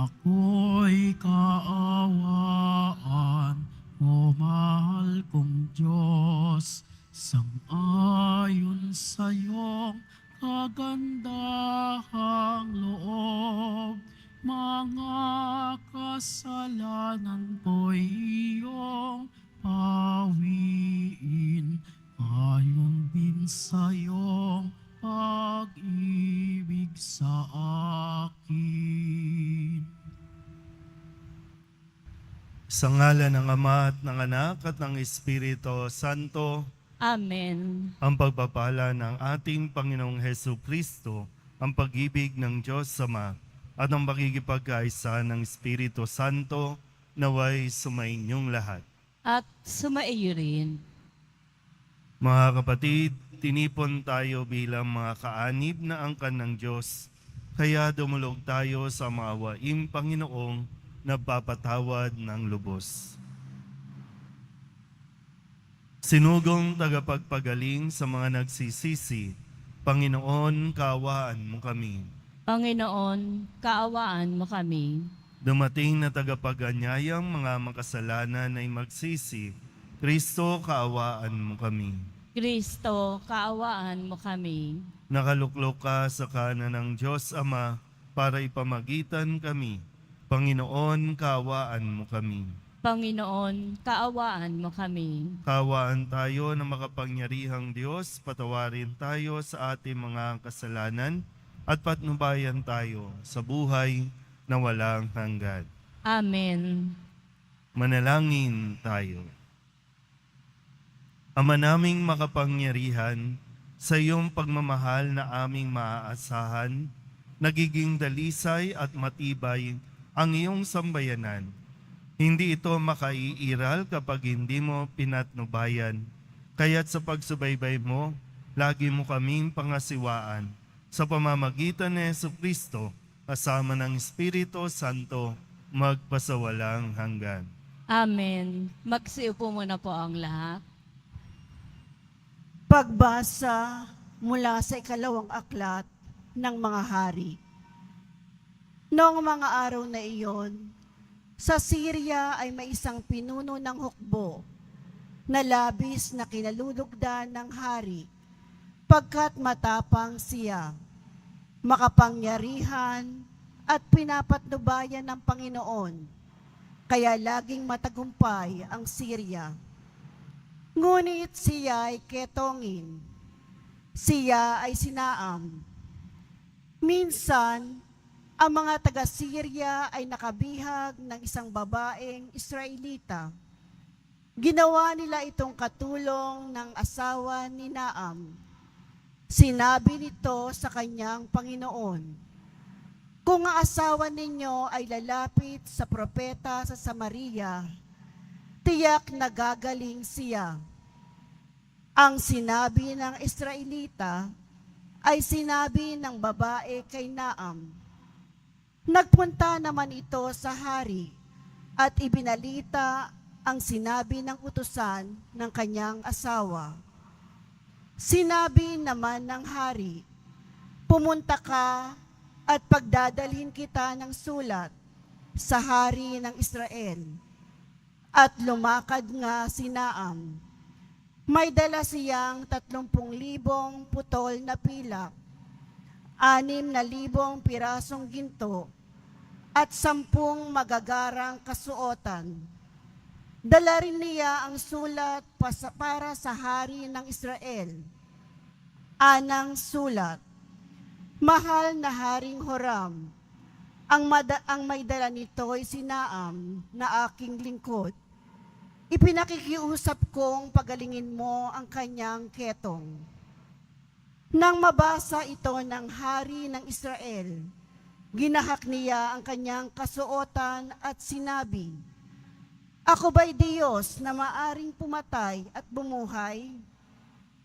Ako'y kaawaan mo, mahal kong Diyos, sang-ayon sa iyong kagandahang loob. Mga kasalanan ko'y iyong pawiin, ayon din sa iyong pag-ibig sa akin. Sa ngalan ng Ama at ng Anak at ng Espiritu Santo, Amen. ang pagpapala ng ating Panginoong Hesu Kristo, ang pag-ibig ng Diyos Ama, at ang pakikipagkaisa ng Espiritu Santo, naway sumainyong lahat. At sumaiyo rin. Mga kapatid, tinipon tayo bilang mga kaanib na angkan ng Diyos, kaya dumulog tayo sa maawaing Panginoong nagpapatawad ng lubos. Sinugong tagapagpagaling sa mga nagsisisi, Panginoon, kaawaan mo kami. Panginoon, kaawaan mo kami. Dumating na tagapaganyayang mga makasalanan ay magsisi, Kristo, kaawaan mo kami. Kristo, kaawaan mo kami. Nakaluklok ka sa kanan ng Diyos Ama para ipamagitan kami. Panginoon, kaawaan mo kami. Panginoon, kaawaan mo kami. Kaawaan tayo ng makapangyarihang Diyos, patawarin tayo sa ating mga kasalanan at patnubayan tayo sa buhay na walang hanggan. Amen. Manalangin tayo. Ama naming makapangyarihan, sa iyong pagmamahal na aming maaasahan, nagiging dalisay at matibay ang iyong sambayanan. Hindi ito makaiiral kapag hindi mo pinatnubayan, kaya't sa pagsubaybay mo, lagi mo kaming pangasiwaan. Sa pamamagitan ni Jesucristo, kasama ng Espiritu Santo, magpasawalang hanggan. Amen. Magsiupo muna po ang lahat. Pagbasa mula sa ikalawang aklat ng mga hari. Noong mga araw na iyon, sa Syria ay may isang pinuno ng hukbo na labis na kinalulugdan ng hari pagkat matapang siya, makapangyarihan at pinapatnubayan ng Panginoon, kaya laging matagumpay ang Syria. Ngunit siya ay ketongin, siya ay sinaam. Minsan, ang mga taga-Syria ay nakabihag ng isang babaeng Israelita. Ginawa nila itong katulong ng asawa ni Naam. Sinabi nito sa kanyang Panginoon, "Kung ang asawa ninyo ay lalapit sa propeta sa Samaria, tiyak na gagaling siya." Ang sinabi ng Israelita ay sinabi ng babae kay Naam. Nagpunta naman ito sa hari at ibinalita ang sinabi ng utusan ng kanyang asawa. Sinabi naman ng hari, "Pumunta ka at pagdadalhin kita ng sulat sa hari ng Israel." At lumakad nga si Naam. May dala siyang 30,000 putol na pilak, 6,000 pirasong ginto, at 10 magagarang kasuotan. Dala rin niya ang sulat para sa hari ng Israel. Anang sulat, "Mahal na Haring Horam, ang may dala nito'y si Naam na aking lingkod. Ipinakikiusap kong pagalingin mo ang kanyang ketong." Nang mabasa ito ng hari ng Israel, ginahak niya ang kanyang kasuotan at sinabi, "Ako ba'y Diyos na maaring pumatay at bumuhay?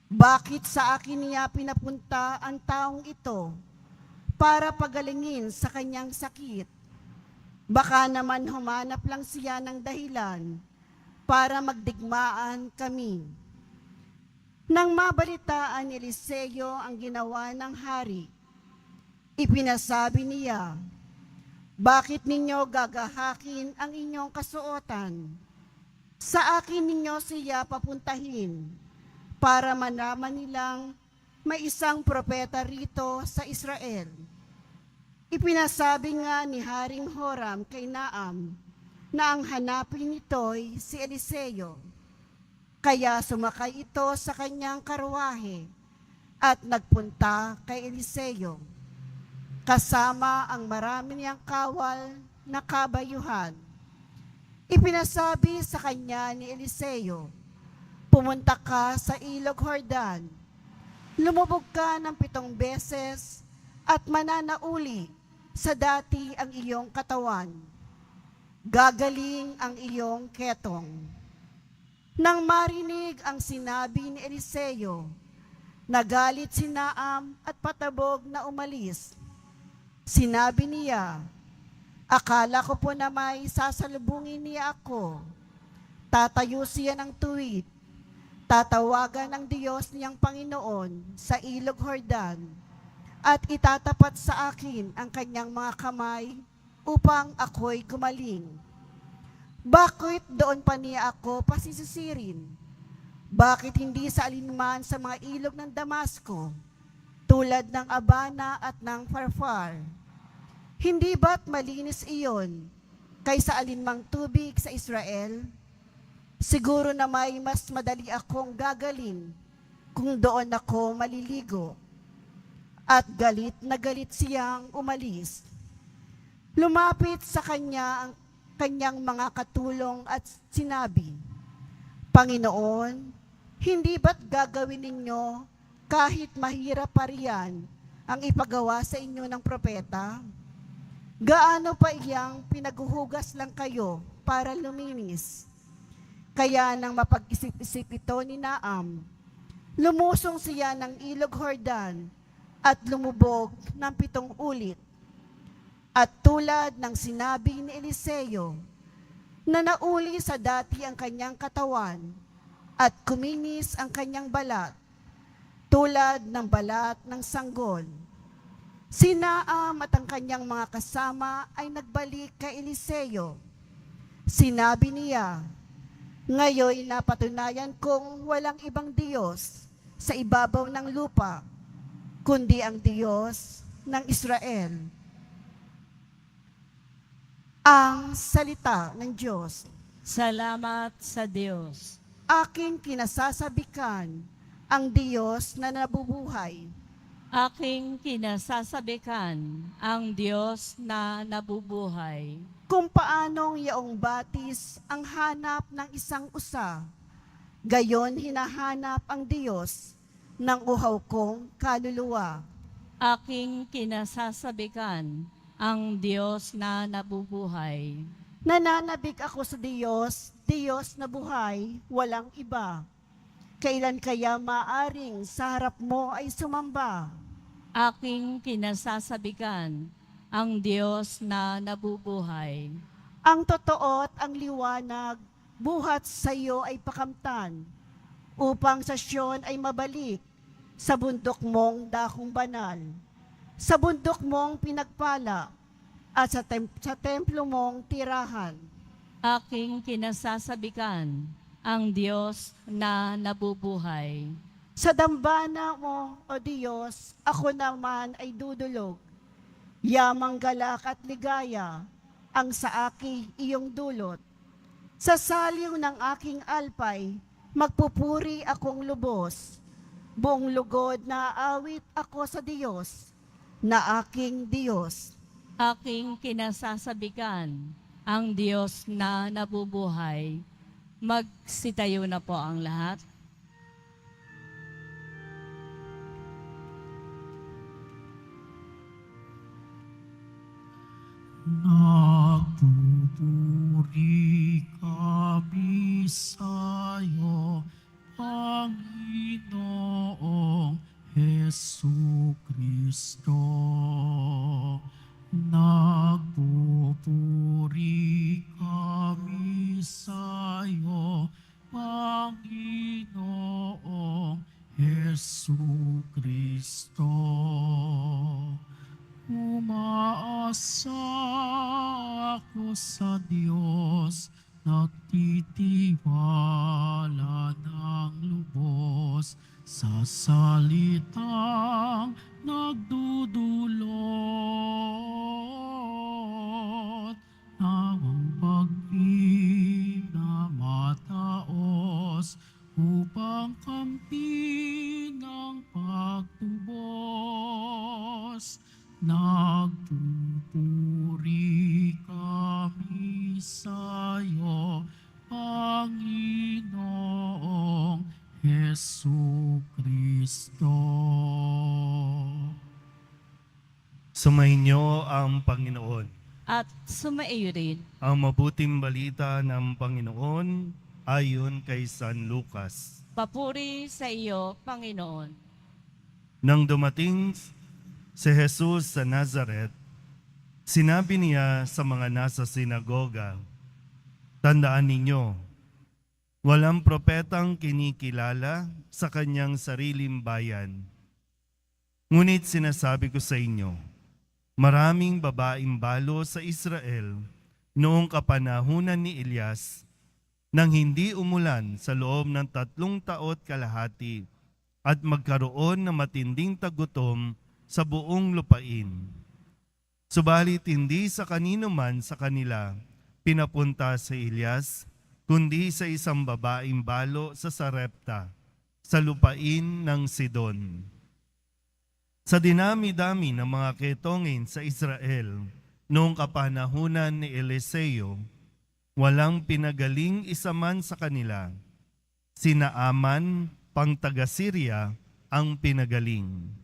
Bakit sa akin niya pinapunta ang taong ito para pagalingin sa kanyang sakit? Baka naman humanap lang siya ng dahilan para magdigmaan kami." Nang mabalitaan ni Eliseo ang ginawa ng hari, ipinasabi niya, Bakit ninyo gagahakin ang inyong kasuotan? Sa akin ninyo siya papuntahin para malaman nilang may isang propeta rito sa Israel. Ipinasabi nga ni Haring Horam kay Naam na ang hanapin nito'y si Eliseo. Kaya sumakay ito sa kanyang karwahe at nagpunta kay Eliseo, kasama ang marami niyang kawal na kabayuhan. Ipinasabi sa kanya ni Eliseo, pumunta ka sa ilog Jordan, lumubog ka ng 7 beses at mananauli sa dati ang iyong katawan. Gagaling ang iyong ketong. Nang marinig ang sinabi ni Eliseo, nagalit si Naam at patabog na umalis. Sinabi niya, akala ko po na may sasalubungin niya ako. Tatayo siya ng tuwid. Tatawagan ng Diyos niyang Panginoon sa ilog Jordan at itatapat sa akin ang kanyang mga kamay upang ako'y gumaling. Bakit doon pa niya ako pasisisirin? Bakit hindi sa alinman sa mga ilog ng Damasco, tulad ng Abana at ng Farfar? Hindi ba't malinis iyon kaysa alinmang tubig sa Israel? Siguro na may mas madali akong gagaling kung doon ako maliligo. At galit na galit siyang umalis. Lumapit sa kanya ang kanyang mga katulong at sinabi, Panginoon, hindi ba't gagawin ninyo kahit mahirap pa riyan ang ipagawa sa inyo ng propeta? Gaano pa iyang pinaguhugas lang kayo para luminis? Kaya nang mapag-isip-isip ito ni Naam, lumusong siya ng ilog Jordan at lumubog ng 7 ulit. At tulad ng sinabi ni Eliseo, na nauli sa dati ang kanyang katawan at kuminis ang kanyang balat, tulad ng balat ng sanggol. Si Naam at ang kanyang mga kasama ay nagbalik kay Eliseo. Sinabi niya, ngayon napatunayan kong walang ibang Diyos sa ibabaw ng lupa, kundi ang Diyos ng Israel. Ang salita ng Diyos. Salamat sa Diyos. Aking kinasasabikan ang Diyos na nabubuhay. Aking kinasasabikan ang Diyos na nabubuhay. Kung paanong yaong batis ang hanap ng isang usa, gayon hinahanap ang Diyos ng uhaw kong kaluluwa. Aking kinasasabikan ang Diyos na nabubuhay. Nananabik ako sa Diyos, Diyos na buhay, walang iba. Kailan kaya maaring sa harap mo ay sumamba? Aking kinasasabikan ang Diyos na nabubuhay. Ang totoo at ang liwanag, buhat sa iyo ay pakamtan, upang sa Siyon ay mabalik, sa bundok mong dakong banal, sa bundok mong pinagpala, at sa templo mong tirahan. Aking kinasasabikan ang Diyos na nabubuhay. Sa dambana mo, O Diyos, ako naman ay dudulog. Yamang galak at ligaya ang sa akin iyong dulot. Sa saliw ng aking alpay, magpupuri akong lubos. Buong lugod na aawit ako sa Diyos, na aking Diyos. Aking kinasasabikan ang Diyos na nabubuhay. Magsitayo na po ang lahat. Nagpupuri kami sa'yo, Panginoong Hesu Kristo. Nagpupuri kami sa'yo, Panginoong Hesu Kristo. Umaasa ko sa Diyos, nagtitiwala ng lubos sa salitang nagdudulot. Nawang pag-ibig na mataos upang kampi ng pagtubos. Nagpupuri kami sa'yo, Panginoong Hesu Kristo. Sumainyo ang Panginoon. At sumaiyo rin. Ang mabuting balita ng Panginoon ayon kay San Lucas. Papuri sa iyo, Panginoon. Nang dumating si Jesus sa Nazaret, sinabi niya sa mga nasa sinagoga, "Tandaan ninyo, walang propetang kinikilala sa kanyang sariling bayan. Ngunit sinasabi ko sa inyo, maraming babaeng balo sa Israel noong kapanahunan ni Elias nang hindi umulan sa loob ng 3 taon kalahati at magkaroon ng matinding tagutom sa buong lupain. Subalit hindi sa kanino man sa kanila pinapunta si Elias, kundi sa isang babaeng balo sa Sarepta, sa lupain ng Sidon. Sa dinami-dami ng mga ketongin sa Israel noong kapanahunan ni Eliseo, walang pinagaling isa man sa kanila. Si Naaman, pang taga-Syria, ang pinagaling.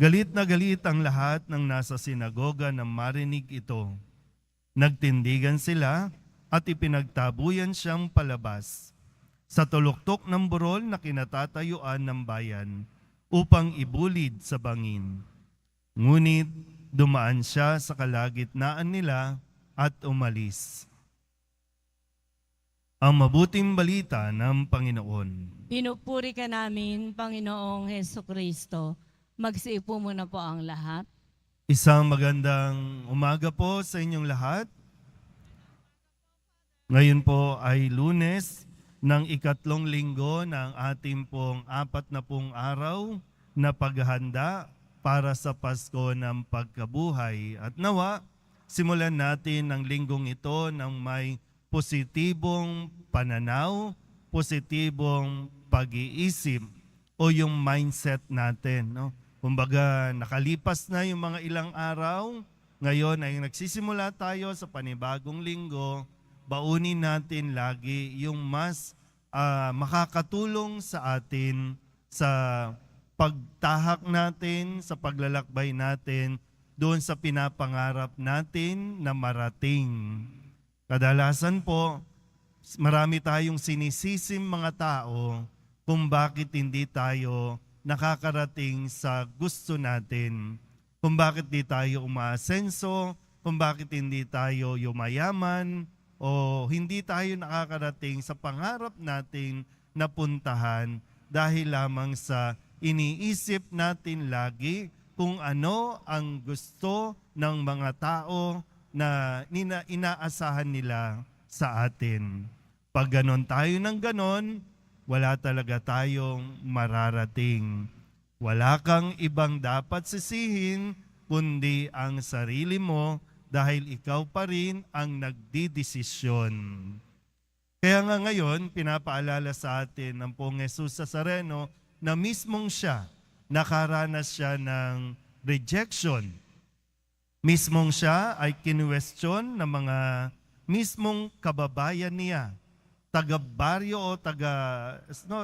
Galit na galit ang lahat ng nasa sinagoga nang marinig ito. Nagtindigan sila at ipinagtabuyan siyang palabas sa tuluktok ng burol na kinatatayuan ng bayan upang ibulid sa bangin. Ngunit dumaan siya sa kalagitnaan nila at umalis. Ang mabuting balita ng Panginoon. Pinupuri ka namin, Panginoong Hesu Kristo. Magsiupo muna po ang lahat. Isang magandang umaga po sa inyong lahat. Ngayon po ay Lunes ng 3 linggo ng ating pong 40 araw na paghahanda para sa Pasko ng Pagkabuhay. At nawa, simulan natin ang linggong ito ng may positibong pananaw, positibong pag-iisip o yung mindset natin. No? Kumbaga, nakalipas na yung mga ilang araw, ngayon ay nagsisimula tayo sa panibagong linggo, baunin natin lagi yung mas makakatulong sa atin sa pagtahak natin, sa paglalakbay natin, doon sa pinapangarap natin na marating. Kadalasan po, marami tayong sinisisim mga tao kung bakit hindi tayo nakakarating sa gusto natin, kung bakit di tayo umaasenso, kung bakit hindi tayo yumayaman, o hindi tayo nakakarating sa pangarap nating napuntahan dahil lamang sa iniisip natin lagi kung ano ang gusto ng mga tao na inaasahan nila sa atin. Pag ganon tayo ng ganon, wala talaga tayong mararating. Wala kang ibang dapat sisihin kundi ang sarili mo dahil ikaw pa rin ang nagdidesisyon. Kaya nga ngayon, pinapaalala sa atin ng Pong Jesus Nazareno na mismong siya, nakaranas siya ng rejection. Mismong siya ay kinwestiyon ng mga mismong kababayan niya, taga-baryo o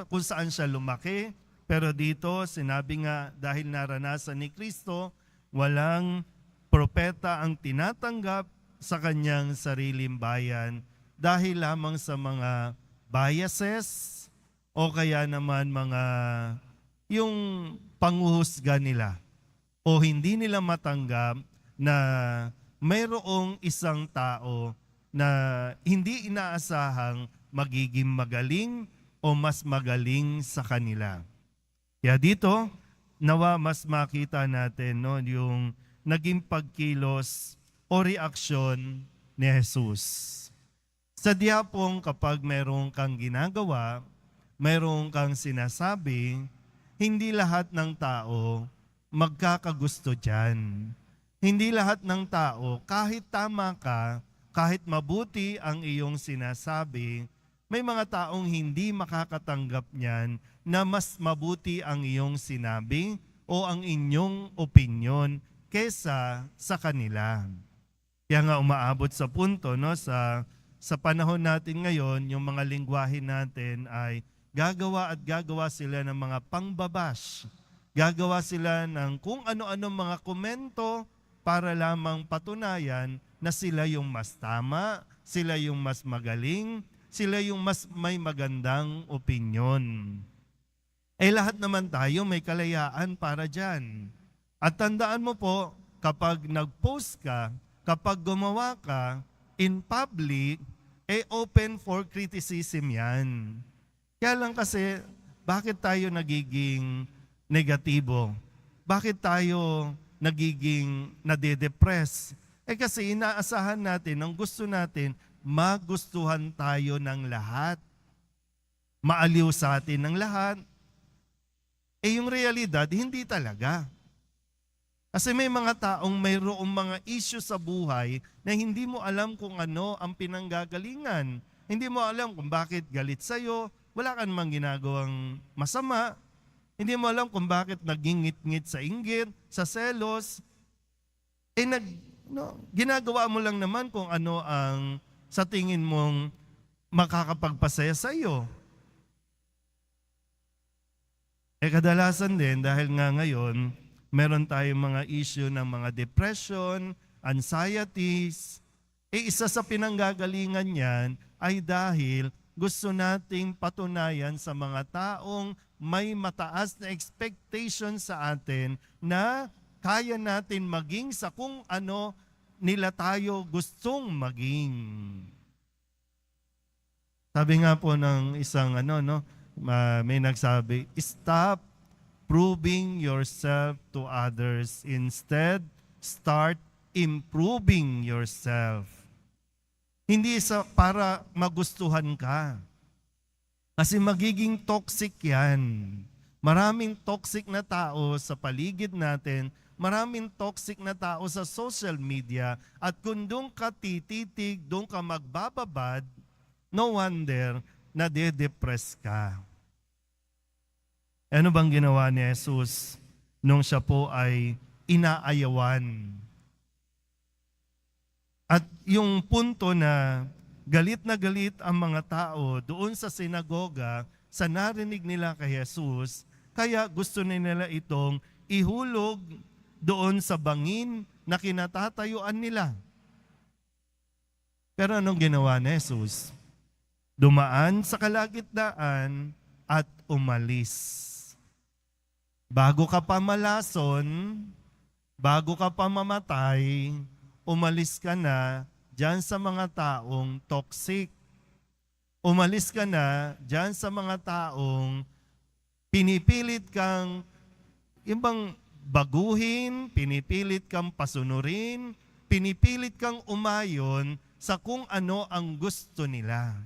kung saan siya lumaki. Pero dito, sinabi nga dahil naranasan ni Kristo, walang propeta ang tinatanggap sa kanyang sariling bayan dahil lamang sa mga biases o kaya naman mga yung panghuhusga nila o hindi nila matanggap na mayroong isang tao na hindi inaasahang magiging magaling o mas magaling sa kanila. Kaya dito, nawa mas makita natin no, yung naging pagkilos o reaksyon ni Jesus. Sadya pong kapag mayroong kang ginagawa, mayroong kang sinasabi, hindi lahat ng tao magkakagusto dyan. Hindi lahat ng tao, kahit tama ka, kahit mabuti ang iyong sinasabi, may mga taong hindi makakatanggap niyan na mas mabuti ang iyong sinabi o ang inyong opinyon kesa sa kanila. Kaya nga umaabot sa punto, no, sa panahon natin ngayon, yung mga lingwahe natin ay gagawa sila ng mga pangbabash. Gagawa sila ng kung ano-ano mga komento para lamang patunayan na sila yung mas tama, sila yung mas magaling, sila yung mas may magandang opinyon. Eh lahat naman tayo may kalayaan para dyan. At tandaan mo po, kapag nag-post ka, kapag gumawa ka in public, eh open for criticism yan. Kaya lang kasi, bakit tayo nagiging negatibo? Bakit tayo nagiging nade-depress? Eh kasi inaasahan natin, ang gusto natin, magustuhan tayo ng lahat. Maaliw sa atin ng lahat. Eh yung realidad, hindi talaga. Kasi may mga taong mayroong mga issue sa buhay na hindi mo alam kung ano ang pinanggagalingan. Hindi mo alam kung bakit galit sa'yo, wala ka namang ginagawang masama. Hindi mo alam kung bakit nagingit-ngit sa inggit, sa selos. Eh ginagawa mo lang naman kung ano ang sa tingin mong makakapagpasaya sa iyo. Eh kadalasan din, dahil nga ngayon, meron tayong mga issue ng mga depression, anxieties. Eh isa sa pinanggagalingan niyan ay dahil gusto nating patunayan sa mga taong may mataas na expectation sa atin na kaya natin maging sa kung ano nila tayo gustong maging. Sabi nga po ng isang may nagsabi, stop proving yourself to others. Instead, start improving yourself. Hindi para magustuhan ka. Kasi magiging toxic yan. Maraming toxic na tao sa paligid natin, maraming toxic na tao sa social media, at kung doon ka tititig, doon ka magbababad, no wonder na de-depress ka. Ano bang ginawa ni Jesus nung siya po ay inaayawan? At yung punto na galit ang mga tao doon sa sinagoga sa narinig nila kay Jesus, kaya gusto nila itong ihulog doon sa bangin na kinatatayuan nila. Pero anong ginawa ni Jesus? Dumaan sa kalagitnaan at umalis. Bago ka pa malason, bago ka pa mamatay, umalis ka na dyan sa mga taong toxic. Umalis ka na dyan sa mga taong pinipilit kang ibang baguhin, pinipilit kang pasunurin, pinipilit kang umayon sa kung ano ang gusto nila.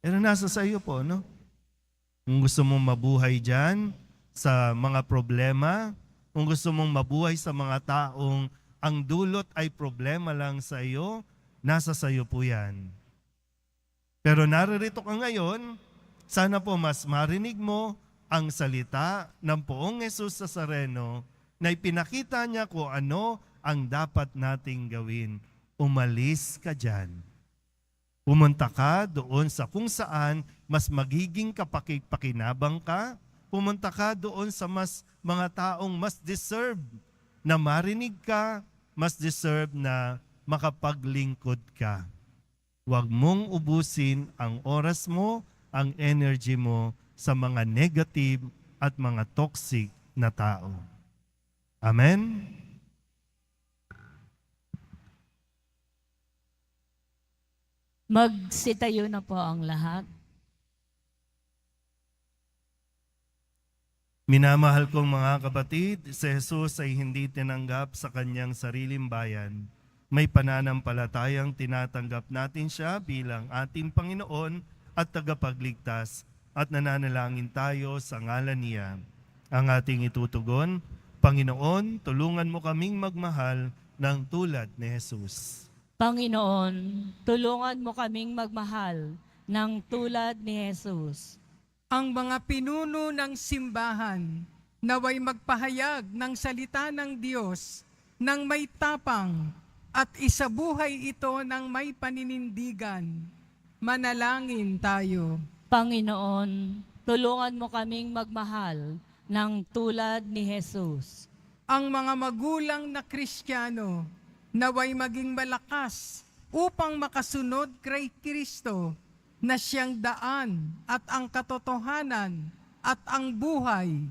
Pero nasa sa iyo po, no? Kung gusto mong mabuhay dyan sa mga problema, kung gusto mong mabuhay sa mga taong ang dulot ay problema lang sa iyo, nasa sa iyo po yan. Pero naririto ka ngayon, sana po mas marinig mo ang salita ng Poong Jesus Nazareno na ipinakita niya kung ano ang dapat nating gawin. Umalis ka dyan. Pumunta ka doon sa kung saan mas magiging kapaki-pakinabang ka. Pumunta ka doon sa mga taong mas deserve na marinig ka, mas deserve na makapaglingkod ka. Huwag mong ubusin ang oras mo, ang energy mo sa mga negative at mga toxic na tao. Amen? Magsitayo na po ang lahat. Minamahal kong mga kapatid, si Jesus ay hindi tinanggap sa kanyang sariling bayan. May pananampalatayang tinatanggap natin siya bilang ating Panginoon at tagapagligtas at nananalangin tayo sa ngalan niya. Ang ating itutugon, Panginoon, tulungan mo kaming magmahal ng tulad ni Jesus. Panginoon, tulungan mo kaming magmahal ng tulad ni Jesus. Ang mga pinuno ng simbahan naway magpahayag ng salita ng Diyos ng may tapang at isabuhay ito ng may paninindigan. Manalangin tayo. Panginoon, tulungan mo kaming magmahal ng tulad ni Jesus. Ang mga magulang na Kristiyano naway maging malakas upang makasunod kay Kristo na siyang daan at ang katotohanan at ang buhay.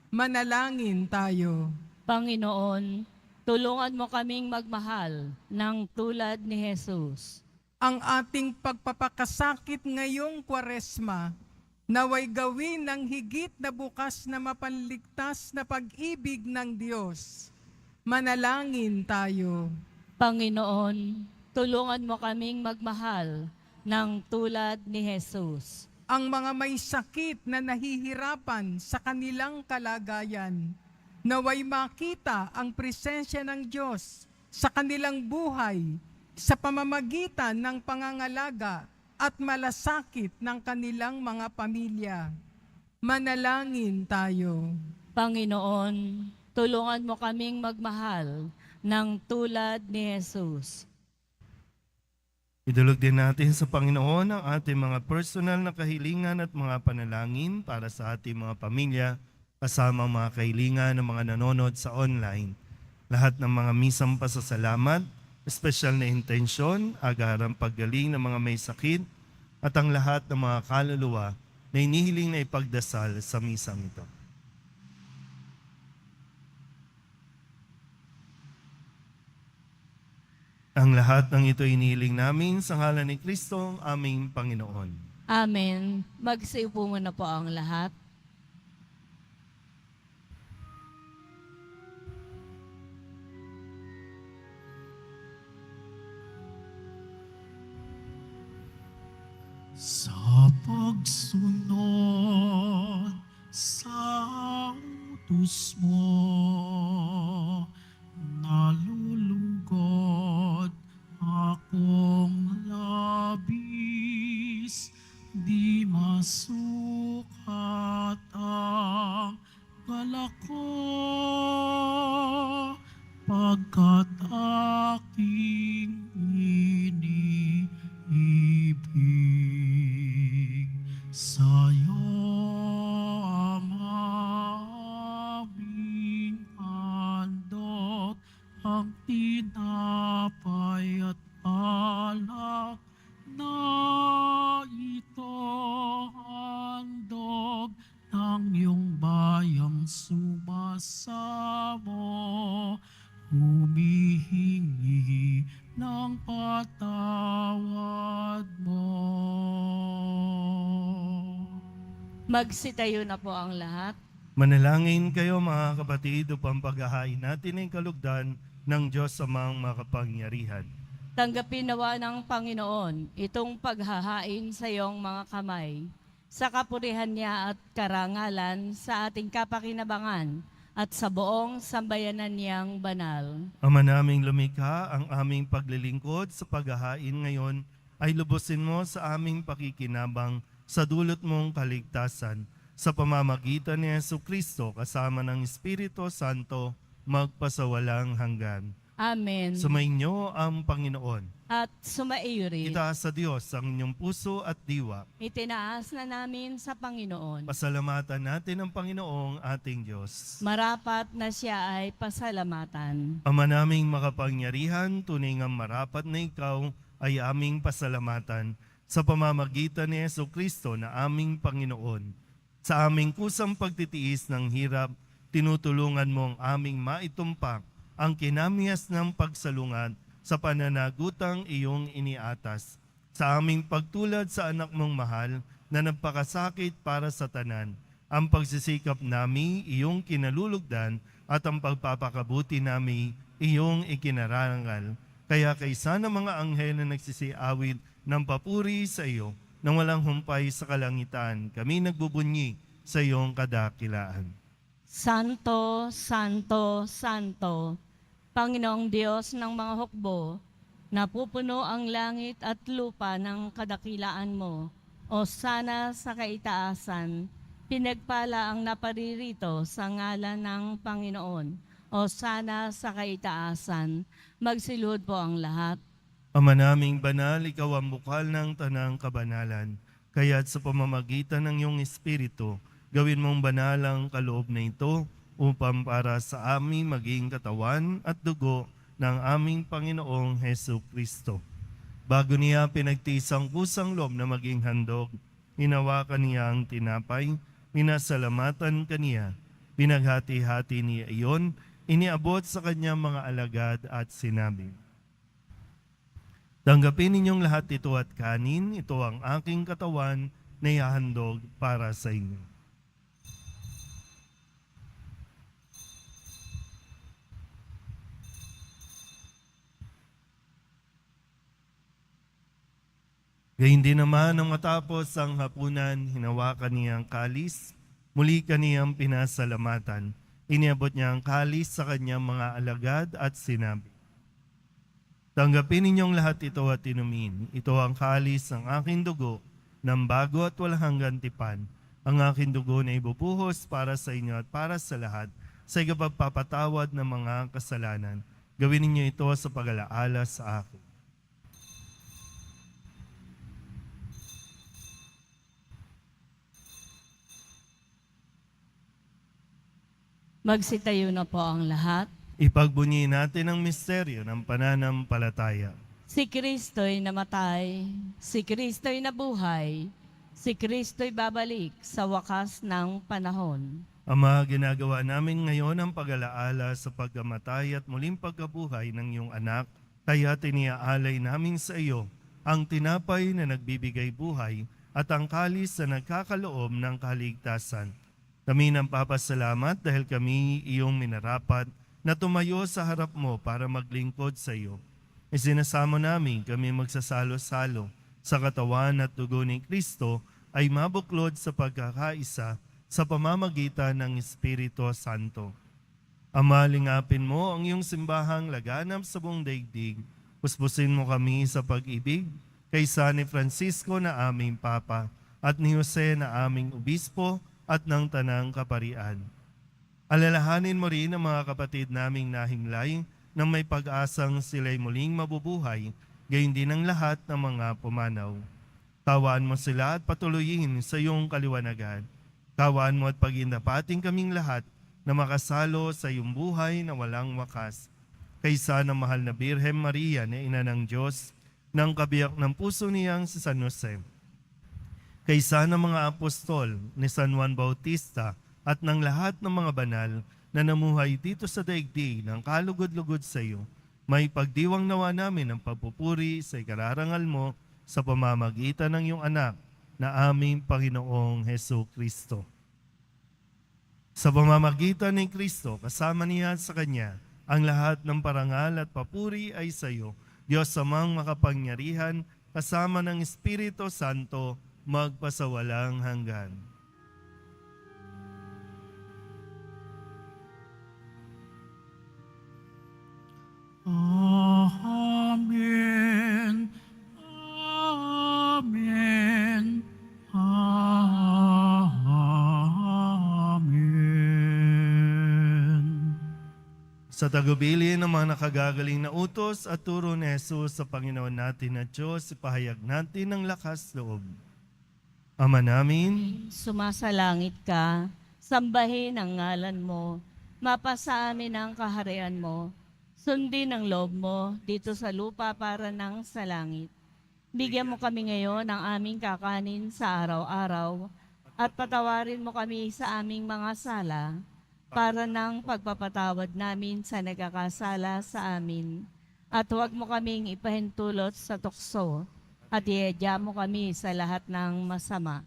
Manalangin tayo. Panginoon, tulungan mo kaming magmahal ng tulad ni Jesus. Ang ating pagpapakasakit ngayong Kwaresma naway gawin ng higit na bukas na mapanligtas na pag-ibig ng Diyos. Manalangin tayo. Panginoon, tulungan mo kaming magmahal ng tulad ni Jesus. Ang mga may sakit na nahihirapan sa kanilang kalagayan, naway makita ang presensya ng Diyos sa kanilang buhay sa pamamagitan ng pangangalaga at malasakit ng kanilang mga pamilya. Manalangin tayo. Panginoon, tulungan mo kaming magmahal ng tulad ni Jesus. Idulog din natin sa Panginoon ang ating mga personal na kahilingan at mga panalangin para sa ating mga pamilya, kasama ang mga kahilingan ng mga nanonood sa online. Lahat ng mga misang pasasalamat, espesyal na intensyon, agarang paggaling ng mga may sakit, at ang lahat ng mga kaluluwa na inihiling na ipagdasal sa misang ito. Ang lahat ng ito inihiling namin sa ngalan ni Kristo, aming Panginoon. Amen. Magsiupo muna po ang lahat. Sa pagsunod sa utos mo, nalulugod akong labis, di masukat ang galak ko, pagkat aking iniibig. Sa'yo aming handog ang tinapay at alak na ito, handog ng iyong bayang sumasamo, humihingi ng patawad mo. Magsitayo na po ang lahat. Manalangin kayo mga kapatid upang paghahain natin ang kalugdan ng Diyos Amang makapangyarihan. Tanggapin nawa ng Panginoon itong paghahain sa iyong mga kamay, sa kapurihan niya at karangalan sa ating kapakinabangan at sa buong sambayanan niyang banal. Ama naming lumikha, ang aming paglilingkod sa paghahain ngayon ay lubusin mo sa aming pakikinabang sa dulot mong kaligtasan sa pamamagitan ni Jesucristo kasama ng Espiritu Santo magpasawalang hanggan. Amen. Sumainyo ang Panginoon. At sumaiyo rin. Itaas sa Diyos ang inyong puso at diwa. Itinaas na namin sa Panginoon. Pasalamatan natin ang Panginoong ating Diyos. Marapat na siya ay pasalamatan. Ama naming makapangyarihan, tunay ngang marapat na ikaw ay aming pasalamatan sa pamamagitan ni Jesucristo na aming Panginoon. Sa aming kusang pagtitiis ng hirap, tinutulungan mo ang aming maitumpak ang kinamiyas ng pagsalungat sa pananagutang iyong iniatas. Sa aming pagtulad sa anak mong mahal na nagpakasakit para sa tanan, ang pagsisikap nami iyong kinalulugdan at ang pagpapakabuti nami iyong ikinarangal. Kaya kaysa ng mga anghel na nagsisiawit ng papuri sa iyo, nang walang humpay sa kalangitan, kami nagbubunyi sa iyong kadakilaan. Santo, Santo, Santo, Panginoong Diyos ng mga hukbo, napupuno ang langit at lupa ng kadakilaan mo. O sana sa kaitaasan, pinagpala ang naparirito sa ngalan ng Panginoon. O sana sa kaitaasan, magsilud po ang lahat. Ama naming banal, ikaw ang bukal ng tanang kabanalan. Kaya't sa pamamagitan ng iyong Espiritu, gawin mong banal ang kaloob na ito upang para sa amin maging katawan at dugo ng aming Panginoong Hesus Kristo. Bago niya pinagtiis ang kusang loob na maging handog, hinawakan niya ang tinapay, pinasalamatan kaniya, pinaghati-hati niya iyon, iniabot sa kanyang mga alagad at sinabi, tanggapin ninyong lahat ito at kanin, ito ang aking katawan na ihahandog para sa inyo. Gayun din naman nang matapos ang hapunan, hinawakan niya ang kalis, muli kaniyang pinasalamatan. Iniabot niya ang kalis sa kanyang mga alagad at sinabi, tanggapin ninyong lahat ito at inumin. Ito ang kalis ng aking dugo ng bago at walang hanggang tipan. Ang aking dugo na ibubuhos para sa inyo at para sa lahat sa ikapagpapatawad ng mga kasalanan. Gawin ninyo ito sa pag-alaala sa akin. Magsitayo na po ang lahat. Ipagbunyi natin ang misteryo ng pananampalataya. Si Kristo'y namatay, si Kristo'y nabuhay, si Kristo'y babalik sa wakas ng panahon. Ama, ginagawa namin ngayon ang pag-alaala sa pagkamatay at muling pagkabuhay ng iyong anak, kaya tiniaalay namin sa iyo ang tinapay na nagbibigay buhay at ang kalis na nagkakaloob ng kaligtasan. Kami nang papasalamat dahil kami iyong minarapat na tumayo sa harap mo para maglingkod sa iyo. Isinasamo namin kami magsasalo-salo sa katawan at dugo ni Kristo ay mabuklod sa pagkakaisa sa pamamagitan ng Espiritu Santo. Ama, lingapin mo ang iyong simbahang laganap sa buong daigdig. Puspusin mo kami sa pag-ibig kaysa ni Francisco na aming Papa at ni Jose na aming Obispo at ng Tanang Kaparian. Alalahanin mo rin ang mga kapatid naming nahimlay nang may pag-asang sila'y muling mabubuhay, gayon din ang lahat ng mga pumanaw. Tawaan mo sila at patuloyin sa iyong kaliwanagan. Tawaan mo at pagindapating kaming lahat na makasalo sa iyong buhay na walang wakas. Kaysa ng mahal na Birhen Maria na Ina ng Diyos, ng kabiyak ng puso niyang si San Jose. Kaysa ng mga apostol ni San Juan Bautista at ng lahat ng mga banal na namuhay dito sa daigdig ng kalugod-lugod sa iyo, may pagdiwang nawa namin ang pagpupuri sa ikararangal mo sa pamamagitan ng iyong anak na aming Panginoong Hesus Kristo. Sa pamamagitan ng Kristo, kasama niya sa Kanya, ang lahat ng parangal at papuri ay sa iyo, Diyos amang makapangyarihan, kasama ng Espiritu Santo, magpasawalang hanggan. Amen. Amen. Amen. Sa tagubilin ng mga nakagagaling na utos at turo ni Jesus sa Panginoon natin na Diyos, ipahayag natin ang lakas loob. Ama namin, Sumasalangit ka, sambahin ang ngalan mo, mapasa amin ang kaharian mo, sundin ang loob mo dito sa lupa para ng sa langit. Bigyan mo kami ngayon ng aming kakanin sa araw-araw at patawarin mo kami sa aming mga sala para ng pagpapatawad namin sa nagkakasala sa amin. At huwag mo kaming ipahintulot sa tukso at iedya mo kami sa lahat ng masama.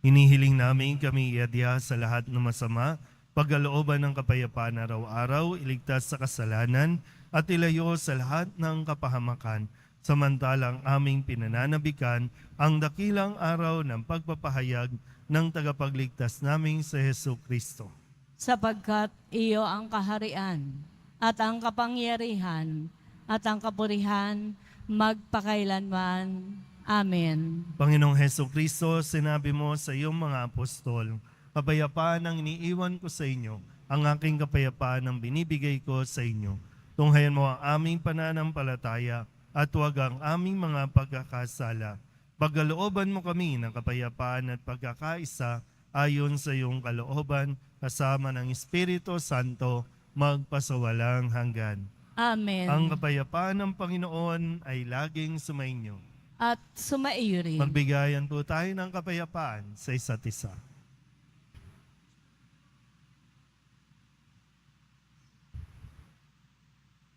Hinihiling namin kami iadya sa lahat ng masama, pagkalooban ng kapayapaan araw-araw, iligtas sa kasalanan, at ilayo sa lahat ng kapahamakan, samantalang aming pinananabikan ang dakilang araw ng pagpapahayag ng tagapagligtas naming sa Hesu Kristo. Sapagkat iyo ang kaharian, at ang kapangyarihan, at ang kapurihan, magpakailanman. Amen. Panginoong Hesu Kristo, sinabi mo sa iyong mga apostol, kapayapaan ang iniiwan ko sa inyo, ang aking kapayapaan ang binibigay ko sa inyo. Tunghayan mo ang aming pananampalataya at huwag ang aming mga pagkakasala. Pagkalooban mo kami ng kapayapaan at pagkakaisa ayon sa iyong kalooban, kasama ng Espiritu Santo, magpasawalang hanggan. Amen. Ang kapayapaan ng Panginoon ay laging sumainyo. At sumaiyo rin. Magbigayan po tayo ng kapayapaan sa isa't isa.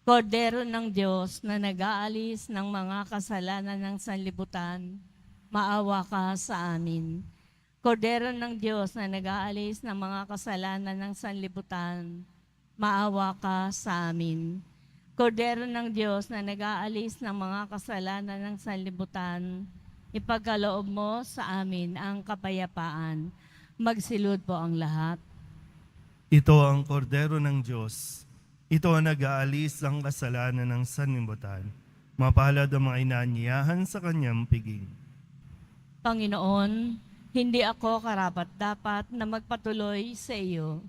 Kordero ng Diyos na nag-aalis ng mga kasalanan ng sanlibutan, maawa ka sa amin. Kordero ng Diyos na nag-aalis ng mga kasalanan ng sanlibutan, maawa ka sa amin. Kordero ng Diyos na nag-aalis ng mga kasalanan ng sanlibutan, ipagkaloob mo sa amin ang kapayapaan. Magsilod po ang lahat. Ito ang kordero ng Diyos. Ito ang nag-aalis ng kasalanan ng sanlibutan. Mapalad ang mga inaanyayahan sa kanyang piging. Panginoon, hindi ako karapat-dapat na magpatuloy sa iyo.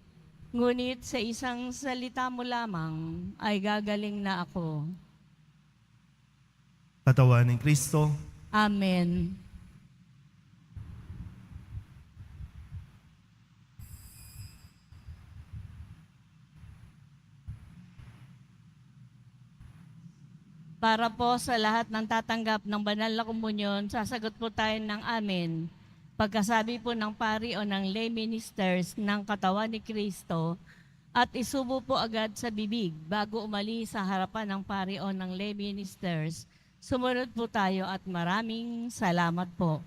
Ngunit sa isang salita mo lamang ay gagaling na ako. Katawan ni Kristo, Amen. Para po sa lahat ng tatanggap ng banal na komunyon, sasagot po tayo ng amen. Pagkasabi po ng pari o ng lay ministers ng katawan ni Kristo at isubo po agad sa bibig bago umalis sa harapan ng pari o ng lay ministers. Sumunod po tayo at maraming salamat po.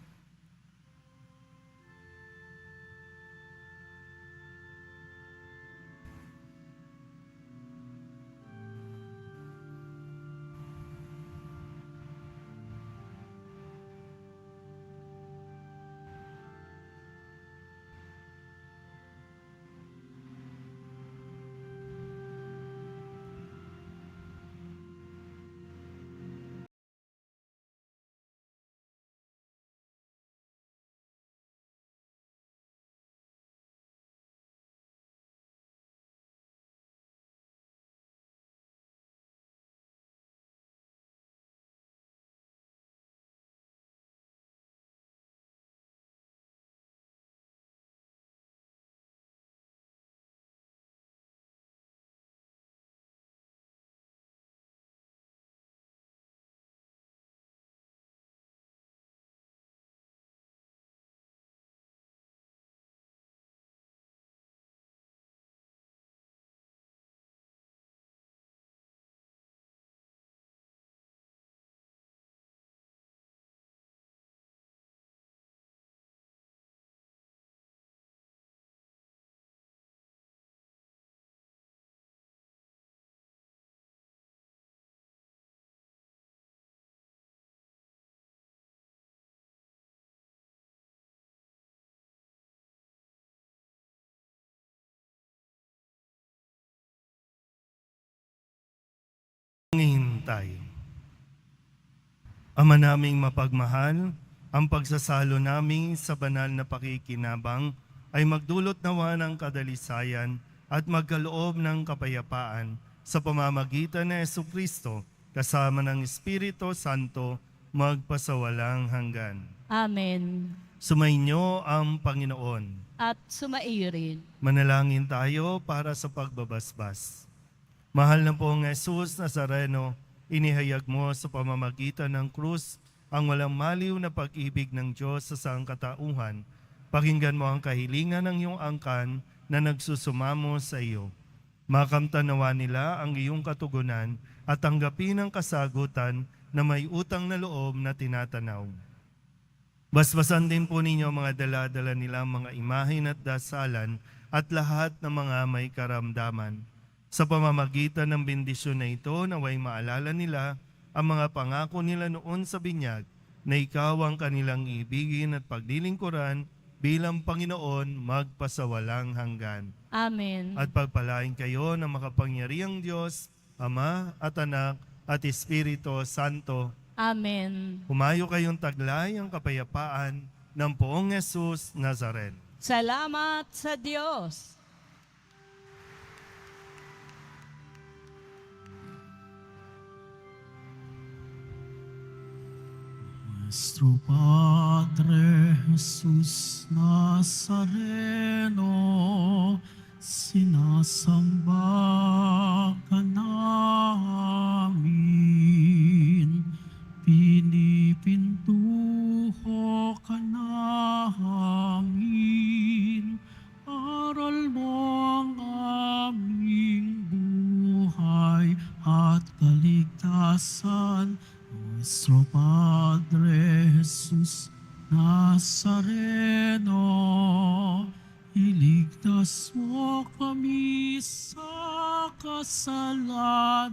Pangingin tayo. Ama naming mapagmahal, ang pagsasalo namin sa banal na pakikinabang ay magdulot nawa ng kadalisayan at magkaloob ng kapayapaan sa pamamagitan ni Jesucristo kasama ng Espiritu Santo magpasawalang hanggan. Amen. Sumainyo ang Panginoon. At sumaiyo rin. Manalangin tayo para sa pagbabasbas. Mahal na pong Jesus Nazareno, inihayag mo sa pamamagitan ng krus ang walang maliw na pag-ibig ng Diyos sa sangkatauhan. Pakinggan mo ang kahilingan ng iyong angkan na nagsusumamo sa iyo. Makamtanawa nila ang iyong katugunan at tanggapin ang kasagutan na may utang na loob na tinatanaw. Basbasan din po ninyo ang mga dala-dala nilang mga imahin at dasalan at lahat ng mga may karamdaman. Sa pamamagitan ng bendisyon na ito, naway maalala nila ang mga pangako nila noon sa binyag na ikaw ang kanilang ibigin at paglilingkuran bilang Panginoon magpasawalang hanggan. Amen. At pagpalain kayo ng makapangyarihang Diyos, Ama at Anak at Espiritu Santo. Amen. Humayo kayong taglay ang kapayapaan ng Poong Jesus Nazaret. Salamat sa Diyos. Nuestro Padre Jesús Nazareno, sinasamba ka namin, pinipintuho ka namin, aral mo ang aming buhay at kaligtasan. Nuestro Padre Jesús Nazareno, iligtas mo kami sa kasalanan.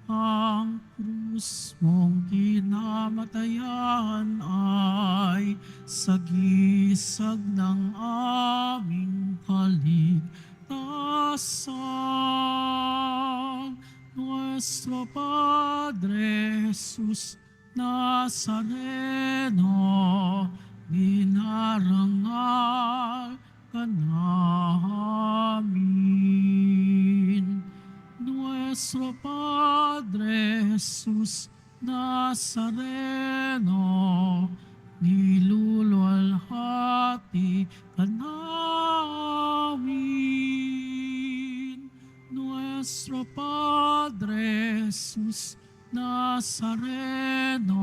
Ang krus mong kinamatayan ay sagisag ng aming kaligtasan. Nuestro Padre Jesús Nazareno, dinarangal ka namin. Nuestro Padre Jesús Nazareno, niluluwalhati ka namin. Nuestro Padre Jesús Nazareno,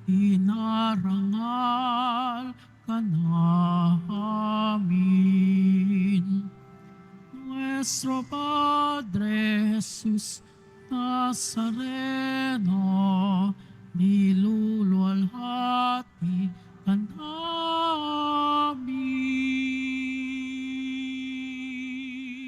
inarangal ka namin. Nuestro Padre Jesús Nazareno, niluluwalhati